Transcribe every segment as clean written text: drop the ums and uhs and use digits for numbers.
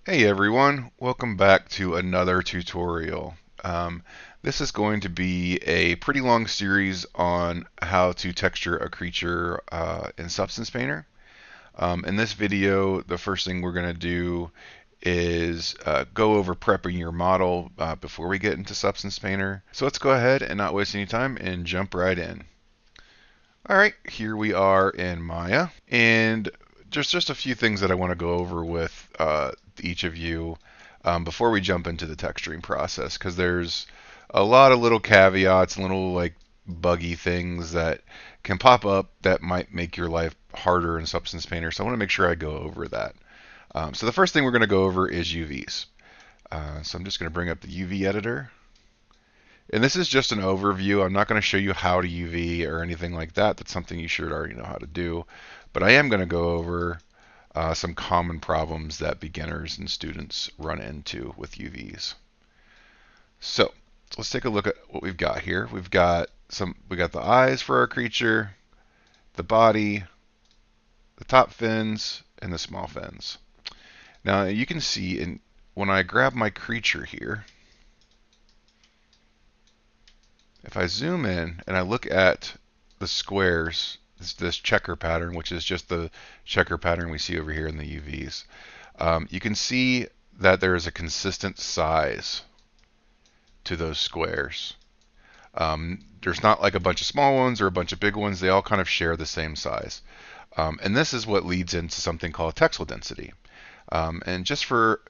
Hey everyone, welcome back to another tutorial. This is going to be a pretty long series on how to texture a creature in Substance Painter. In this video, the first thing we're going to do is go over prepping your model before we get into Substance Painter. So let's go ahead and not waste any time and jump right in. All right, here we are in Maya, and just a few things that I want to go over with each of you before we jump into the texturing process, because there's a lot of little caveats, little like buggy things that can pop up that might make your life harder in Substance Painter. So I want to make sure I go over that. So the first thing we're going to go over is UVs. So I'm just going to bring up the UV editor. And this is just an overview. I'm not going to show you how to UV or anything like that. That's something you should already know how to do. But I am going to go over some common problems that beginners and students run into with UVs. So let's take a look at what we've got here. We got the eyes for our creature, the body, the top fins, and the small fins. Now you can see when I grab my creature here, if I zoom in and I look at the squares, this checker pattern, which is just the checker pattern we see over here in the UVs, you can see that there is a consistent size to those squares. There's not like a bunch of small ones or a bunch of big ones. They all kind of share the same size. And this is what leads into something called Texel density. And just for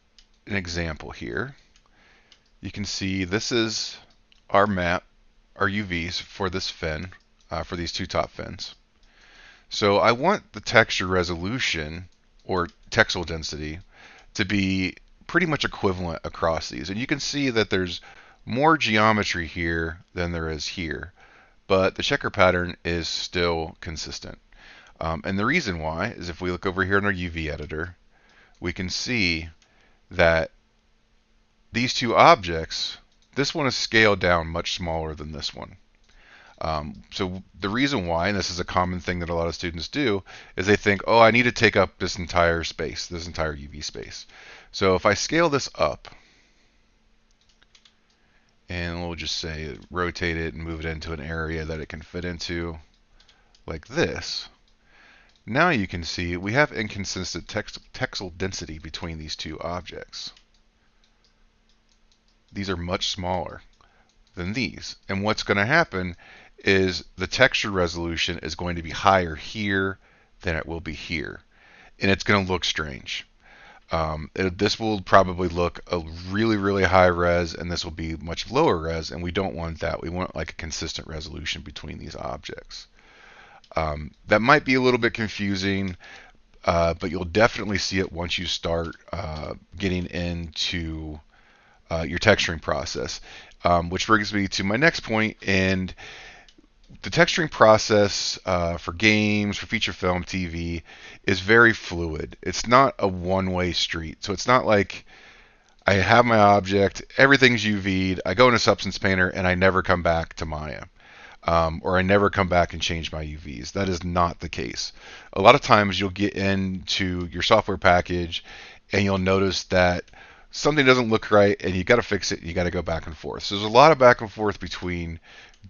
an example here, you can see this is our map, our UVs for this fin, for these two top fins. So I want the texture resolution or texel density to be pretty much equivalent across these. And you can see that there's more geometry here than there is here, but the checker pattern is still consistent. And the reason why is if we look over here in our UV editor, we can see that these two objects, this one is scaled down much smaller than this one. So the reason why, and this is a common thing that a lot of students do, is they think, oh, I need to take up this entire space, this entire UV space. So if I scale this up, and we'll just say rotate it and move it into an area that it can fit into, like this, now you can see we have inconsistent texel density between these two objects. These are much smaller than these. And what's going to happen is the texture resolution is going to be higher here than it will be here. And it's going to look strange. This will probably look a really, really high res, and this will be much lower res, and we don't want that. We want like a consistent resolution between these objects. That might be a little bit confusing, but you'll definitely see it once you start getting into your texturing process. Which brings me to my next point, and the texturing process for games, for feature film, TV, is very fluid. It's not a one-way street. So it's not like I have my object, everything's UV'd, I go into Substance Painter, and I never come back to Maya. Or I never come back and change my UVs. That is not the case. A lot of times you'll get into your software package and you'll notice that something doesn't look right and you got to fix it and you got to go back and forth. So there's a lot of back and forth between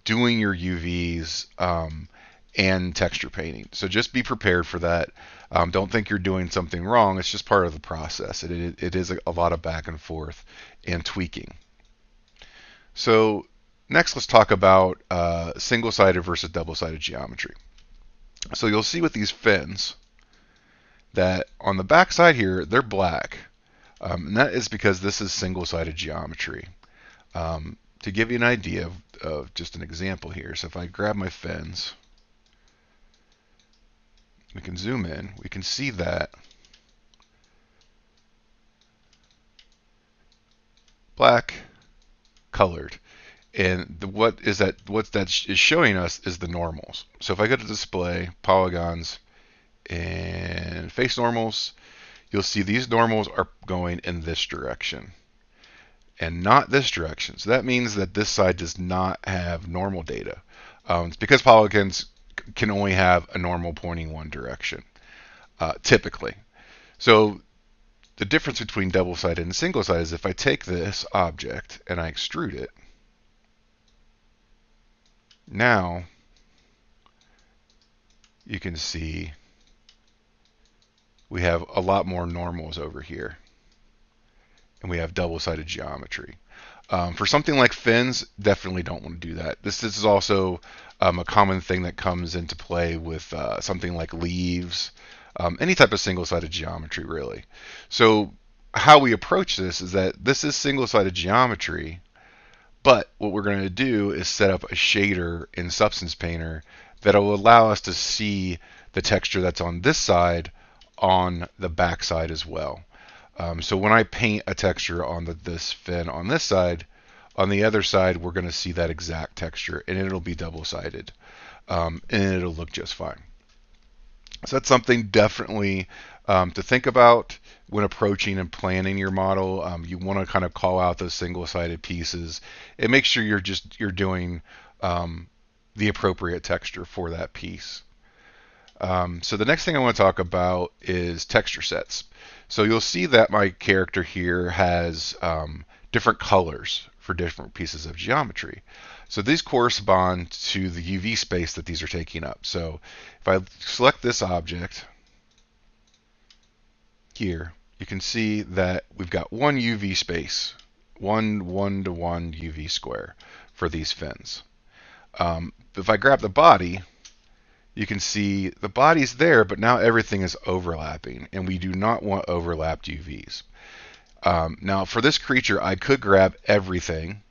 doing your UVs and texture painting. So just be prepared for that. Don't think you're doing something wrong. It's just part of the process. It is a lot of back and forth and tweaking. So next, let's talk about single-sided versus double-sided geometry. So you'll see with these fins that on the back side here, they're black. And that is because this is single-sided geometry. To give you an idea of just an example here, so if I grab my fins, we can zoom in, we can see that black, colored. And what that is showing us is the normals. So if I go to display, polygons, and face normals, you'll see these normals are going in this direction and not this direction. So that means that this side does not have normal data. It's because polygons can only have a normal pointing one direction, typically. So the difference between double-sided and single-sided is if I take this object and I extrude it, now you can see we have a lot more normals over here, and we have double-sided geometry. For something like fins, definitely don't want to do that. This is also a common thing that comes into play with something like leaves, any type of single-sided geometry, really. So how we approach this is that this is single-sided geometry, but what we're going to do is set up a shader in Substance Painter that will allow us to see the texture that's on this side on the back side as well. So when I paint a texture on this fin on this side, on the other side we're going to see that exact texture, and it'll be double-sided, and it'll look just fine. So that's something definitely to think about when approaching and planning your model. You want to kind of call out those single-sided pieces and make sure you're doing the appropriate texture for that piece. So the next thing I want to talk about is texture sets. So you'll see that my character here has different colors for different pieces of geometry. So these correspond to the UV space that these are taking up. So if I select this object here, you can see that we've got one UV space, one 1-to-1 UV square for these fins. If I grab the body, you can see the body's there, but now everything is overlapping, and we do not want overlapped UVs. Now, for this creature, I could grab everything,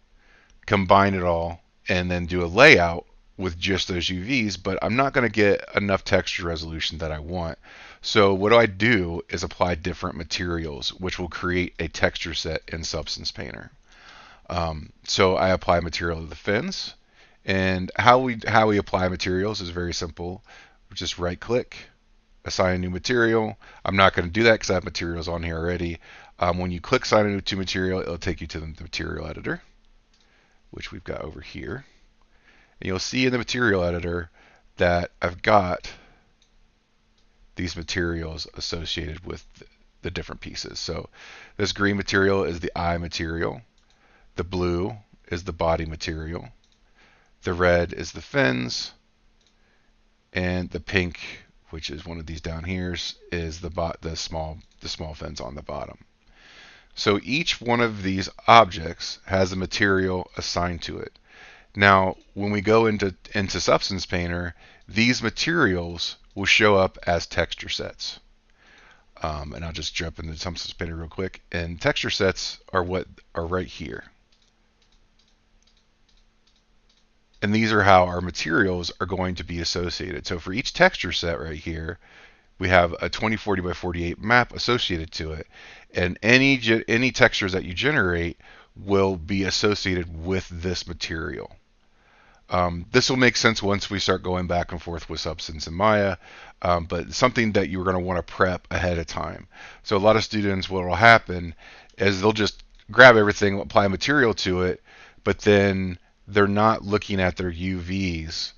combine it all, and then do a layout with just those UVs, but I'm not going to get enough texture resolution that I want. So what I do is apply different materials, which will create a texture set in Substance Painter. So I apply material to the fins. And how we apply materials is very simple. We just right click, assign a new material. I'm not going to do that because I have materials on here already. When you click assign a new material, it'll take you to the material editor, which we've got over here. And you'll see in the material editor that I've got these materials associated with the different pieces. So this green material is the eye material. The blue is the body material. The red is the fins, and the pink, which is one of these down here, is the small fins on the bottom. So each one of these objects has a material assigned to it. Now, when we go into Substance Painter, these materials will show up as texture sets. And I'll just jump into Substance Painter real quick. And texture sets are what are right here. And these are how our materials are going to be associated. So for each texture set right here, we have a 2040 by 48 map associated to it. And any textures that you generate will be associated with this material. This will make sense once we start going back and forth with Substance and Maya, but something that you're going to want to prep ahead of time. So a lot of students, what will happen is they'll just grab everything, apply material to it, but then they're not looking at their UVs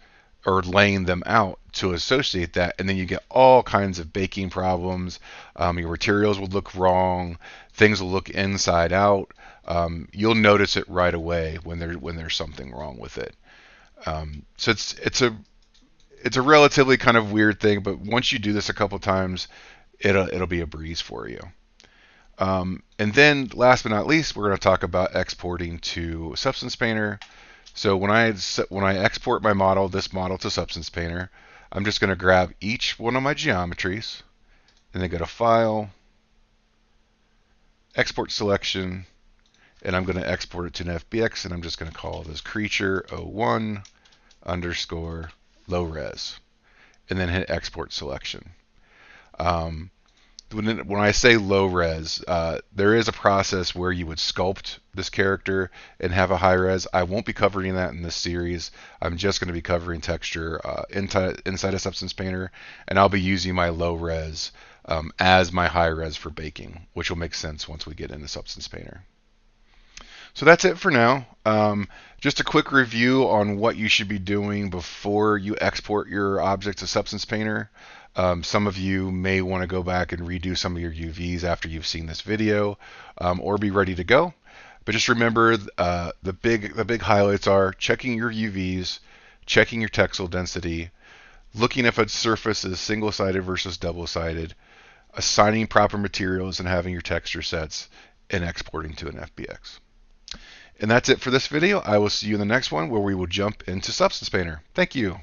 or laying them out to associate that, and then you get all kinds of baking problems. Your materials will look wrong, things will look inside out. You'll notice it right away when there's something wrong with it. So it's a relatively kind of weird thing, but once you do this a couple times, it'll be a breeze for you. And then last but not least, we're going to talk about exporting to Substance Painter. So when I export my model, this model to Substance Painter, I'm just going to grab each one of my geometries and then go to File, Export Selection, and I'm going to export it to an FBX, and I'm just going to call this creature 01 underscore low res, and then hit Export Selection. When I say low res, there is a process where you would sculpt this character and have a high res. I won't be covering that in this series. I'm just going to be covering texture inside of Substance Painter, and I'll be using my low res as my high res for baking, which will make sense once we get into Substance Painter. So that's it for now. Just a quick review on what you should be doing before you export your object to Substance Painter. Some of you may want to go back and redo some of your UVs after you've seen this video, or be ready to go. But just remember, the big highlights are checking your UVs, checking your texel density, looking if a surface is single-sided versus double-sided, assigning proper materials and having your texture sets, and exporting to an FBX. And that's it for this video. I will see you in the next one where we will jump into Substance Painter. Thank you.